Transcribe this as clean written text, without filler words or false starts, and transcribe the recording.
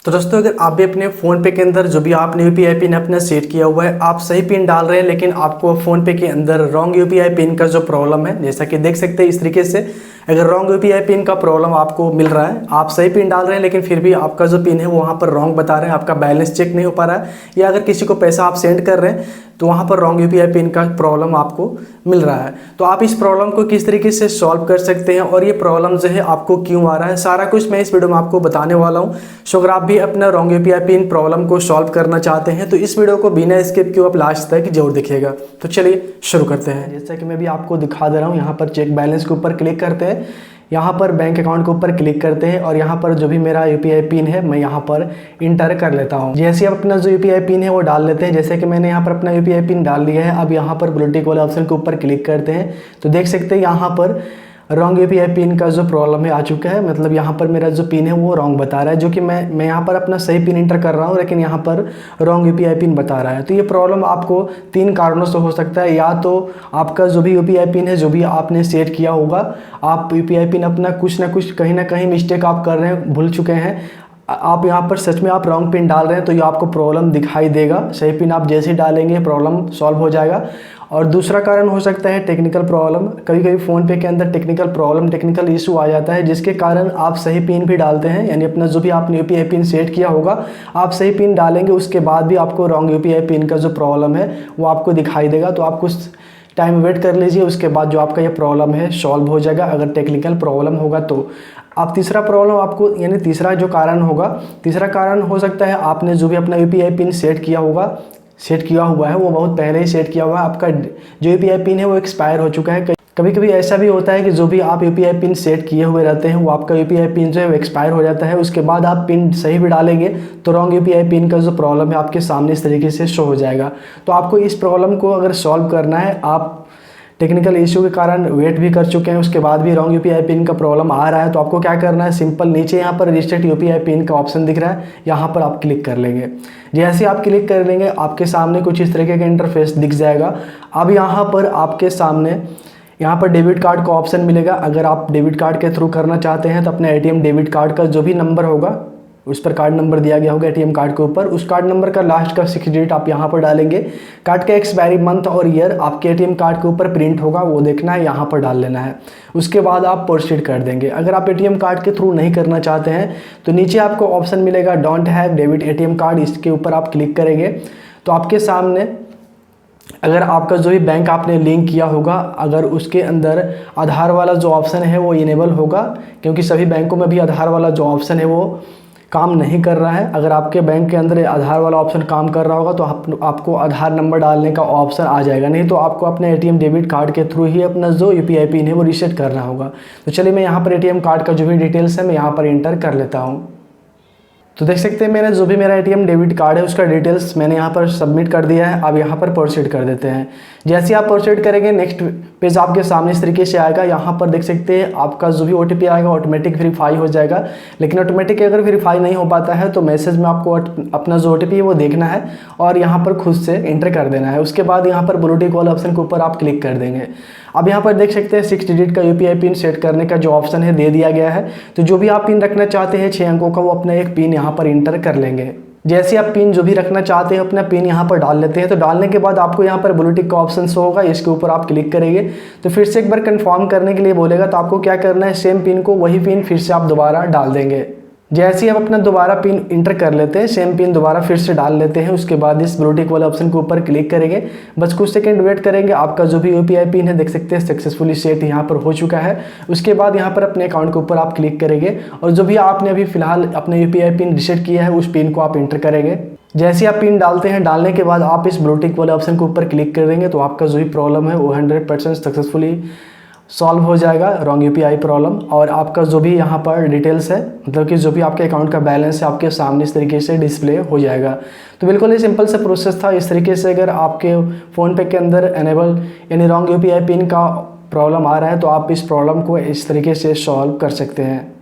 तो दोस्तों अगर आप भी अपने फ़ोन पे के अंदर जो भी आपने यूपीआई पिन अपना सेट किया हुआ है, आप सही पिन डाल रहे हैं लेकिन आपको फ़ोन पे के अंदर रॉन्ग यूपीआई पिन का जो प्रॉब्लम है, जैसा कि देख सकते हैं इस तरीके से अगर रॉन्ग यूपीआई पिन का प्रॉब्लम आपको मिल रहा है, आप सही पिन डाल रहे हैं लेकिन फिर भी आपका जो पिन है वो वहाँ पर रॉन्ग बता रहे हैं, आपका बैलेंस चेक नहीं हो पा रहा है, या अगर किसी को पैसा आप सेंड कर रहे हैं तो वहाँ पर रॉन्ग यूपीआई पिन का प्रॉब्लम आपको मिल रहा है। तो आप इस प्रॉब्लम को किस तरीके से सॉल्व कर सकते हैं और ये प्रॉब्लम जो है आपको क्यों आ रहा है, सारा कुछ मैं इस वीडियो में आपको बताने वाला हूँ। सो अगर आप भी अपना रॉन्ग यूपीआई पिन प्रॉब्लम को सॉल्व करना चाहते हैं तो इस वीडियो को बिना स्किप किए आप लास्ट तक जरूर देखिएगा। तो चलिए शुरू करते हैं। जैसा कि मैं भी आपको दिखा दे रहा हूँ, यहाँ पर चेक बैलेंस के ऊपर क्लिक करते हैं, यहाँ पर बैंक अकाउंट के ऊपर क्लिक करते हैं और यहाँ पर जो भी मेरा यूपीआई पिन है मैं यहाँ पर इंटर कर लेता हूँ। जैसे आप अपना जो यूपीआई पिन है वो डाल लेते हैं, जैसे कि मैंने यहाँ पर अपना यूपीआई पिन डाल लिया है। अब यहाँ पर ब्लू टिक वाले ऑप्शन के ऊपर क्लिक करते हैं तो देख सकते हैं यहाँ पर रॉन्ग यूपीआई पिन का जो प्रॉब्लम है आ चुका है। मतलब यहाँ पर मेरा जो पिन है वो रॉन्ग बता रहा है, जो कि मैं यहाँ पर अपना सही पिन इंटर कर रहा हूँ लेकिन यहाँ पर रॉन्ग यूपीआई पिन बता रहा है। तो ये प्रॉब्लम आपको 3 कारणों से हो सकता है। या तो आपका जो भी यूपीआई पिन है, जो भी आपने सेट किया होगा, आप यूपीआई पिन अपना कुछ ना कुछ कहीं ना कहीं मिस्टेक आप कर रहे हैं, भूल चुके हैं, आप यहाँ पर सच में आप रॉन्ग पिन डाल रहे हैं तो ये आपको प्रॉब्लम दिखाई देगा। सही पिन आप जैसे ही डालेंगे प्रॉब्लम सॉल्व हो जाएगा। और दूसरा कारण हो सकता है टेक्निकल प्रॉब्लम। कभी कभी फ़ोन पे के अंदर टेक्निकल प्रॉब्लम, टेक्निकल इशू आ जाता है जिसके कारण आप सही पिन भी डालते हैं, यानी अपना जो भी आपने यूपीआई पिन सेट किया होगा आप सही पिन डालेंगे, उसके बाद भी आपको रॉन्ग यूपीआई पिन का जो प्रॉब्लम है वो आपको दिखाई देगा। तो आप कुछ टाइम वेट कर लीजिए, उसके बाद जो आपका ये प्रॉब्लम है सॉल्व हो जाएगा अगर टेक्निकल प्रॉब्लम होगा तो। आप तीसरा प्रॉब्लम आपको, यानी तीसरा जो कारण होगा, तीसरा कारण हो सकता है आपने जो भी अपना यूपीआई पिन सेट किया हुआ है वो बहुत पहले ही सेट किया हुआ है, आपका जो यूपीआई पिन है वो एक्सपायर हो चुका है। कभी कभी ऐसा भी होता है कि जो भी आप यूपीआई पिन सेट किए हुए रहते हैं वो आपका यूपीआई पिन जो है वो एक्सपायर हो जाता है, उसके बाद आप पिन सही भी डालेंगे तो रॉन्ग यूपीआई पिन का जो प्रॉब्लम है आपके सामने इस तरीके से शो हो जाएगा। तो आपको इस प्रॉब्लम को अगर सॉल्व करना है, आप टेक्निकल इशू के कारण वेट भी कर चुके हैं उसके बाद भी रॉन्ग यूपीआई पिन का प्रॉब्लम आ रहा है, तो आपको क्या करना है, सिंपल नीचे यहाँ पर रीसेट यूपीआई पिन का ऑप्शन दिख रहा है, यहाँ पर आप क्लिक कर लेंगे। जैसे आप क्लिक कर लेंगे आपके सामने कुछ इस तरीके का इंटरफेस दिख जाएगा। अब यहाँ पर आपके सामने यहाँ पर डेबिट कार्ड का ऑप्शन मिलेगा। अगर आप डेबिट कार्ड के थ्रू करना चाहते हैं तो अपने एटीएम डेबिट कार्ड का जो भी नंबर होगा, उस पर कार्ड नंबर दिया गया होगा एटीएम कार्ड के ऊपर, उस कार्ड नंबर का लास्ट का 6 डिजिट आप यहाँ पर डालेंगे। कार्ड का एक्सपायरी मंथ और ईयर आपके एटीएम कार्ड के ऊपर प्रिंट होगा, वो देखना है, यहाँ पर डाल लेना है। उसके बाद आप प्रोसीड कर देंगे। अगर आप एटीएम कार्ड के थ्रू नहीं करना चाहते हैं तो नीचे आपको ऑप्शन मिलेगा don't have debit ATM card, इसके ऊपर आप क्लिक करेंगे तो आपके सामने अगर आपका जो भी बैंक आपने लिंक किया होगा, अगर उसके अंदर आधार वाला जो ऑप्शन है वो इनेबल होगा, क्योंकि सभी बैंकों में भी आधार वाला जो ऑप्शन है वो काम नहीं कर रहा है। अगर आपके बैंक के अंदर आधार वाला ऑप्शन काम कर रहा होगा तो आपको आधार नंबर डालने का ऑप्शन आ जाएगा, नहीं तो आपको अपने एटीएम डेबिट कार्ड के थ्रू ही अपना जो यूपीआई पिन है वो रीसेट करना होगा। तो चलिए मैं यहाँ पर एटीएम कार्ड का जो भी डिटेल्स है मैं यहाँ पर इंटर कर लेता हूँ। तो देख सकते हैं मैंने जो भी मेरा एटीएम डेबिट कार्ड है उसका डिटेल्स मैंने यहाँ पर सबमिट कर दिया है। अब यहाँ पर प्रोसीड कर देते हैं। जैसे आप प्रोसीड करेंगे नेक्स्ट पेज आपके सामने इस तरीके से आएगा। यहाँ पर देख सकते हैं आपका जो भी ओटीपी आएगा ऑटोमेटिक वेरीफाई हो जाएगा, लेकिन ऑटोमेटिक अगर वेरीफाई नहीं हो पाता है तो मैसेज में आपको अपना जो ओटीपी है वो देखना है और यहाँ पर खुद से एंटर कर देना है। उसके बाद यहाँ पर ब्लू टिक वाले ऑप्शन के ऊपर आप क्लिक कर देंगे। अब यहाँ पर देख सकते हैं 6 डिजिट का यूपीआई पिन सेट करने का जो ऑप्शन है दे दिया गया है। तो जो भी आप पिन रखना चाहते हैं 6 अंकों का, वो अपना एक पिन यहाँ पर इंटर कर लेंगे। जैसे आप पिन जो भी रखना चाहते हैं अपना पिन यहाँ पर डाल लेते हैं। तो डालने के बाद आपको यहाँ पर ब्लू टिक का ऑप्शन शो होगा, इसके ऊपर आप क्लिक करेंगे तो फिर से एक बार कंफर्म करने के लिए बोलेगा। तो आपको क्या करना है, सेम पिन को, वही पिन फिर से आप दोबारा डाल देंगे। जैसे ही आप अपना दोबारा पिन इंटर कर लेते हैं, सेम पिन दोबारा फिर से डाल लेते हैं। उसके बाद इस ब्लू टिक वाले ऑप्शन के ऊपर क्लिक करेंगे, बस कुछ सेकंड वेट करेंगे। आपका जो भी यूपीआई पिन है देख सकते हैं सक्सेसफुली सेट यहाँ पर हो चुका है। उसके बाद यहाँ पर अपने अकाउंट के ऊपर आप क्लिक करेंगे और जो भी आपने अभी फिलहाल अपने यूपीआई पिन रीसेट किया है उस पिन को आप इंटर करेंगे। जैसे आप पिन डालते हैं, डालने के बाद आप इस ब्लू टिक वाले ऑप्शन के ऊपर क्लिक कर देंगे तो आपका जो भी प्रॉब्लम है वो 100% सक्सेसफुली सॉल्व हो जाएगा, रॉन्ग यूपीआई प्रॉब्लम। और आपका जो भी यहाँ पर डिटेल्स है, मतलब कि जो भी आपके अकाउंट का बैलेंस है आपके सामने इस तरीके से डिस्प्ले हो जाएगा। तो बिल्कुल ही सिंपल सा प्रोसेस था। इस तरीके से अगर आपके फ़ोन पे के अंदर एनेबल यानी रॉन्ग यूपीआई पिन का प्रॉब्लम आ रहा है तो आप इस प्रॉब्लम को इस तरीके से सॉल्व कर सकते हैं।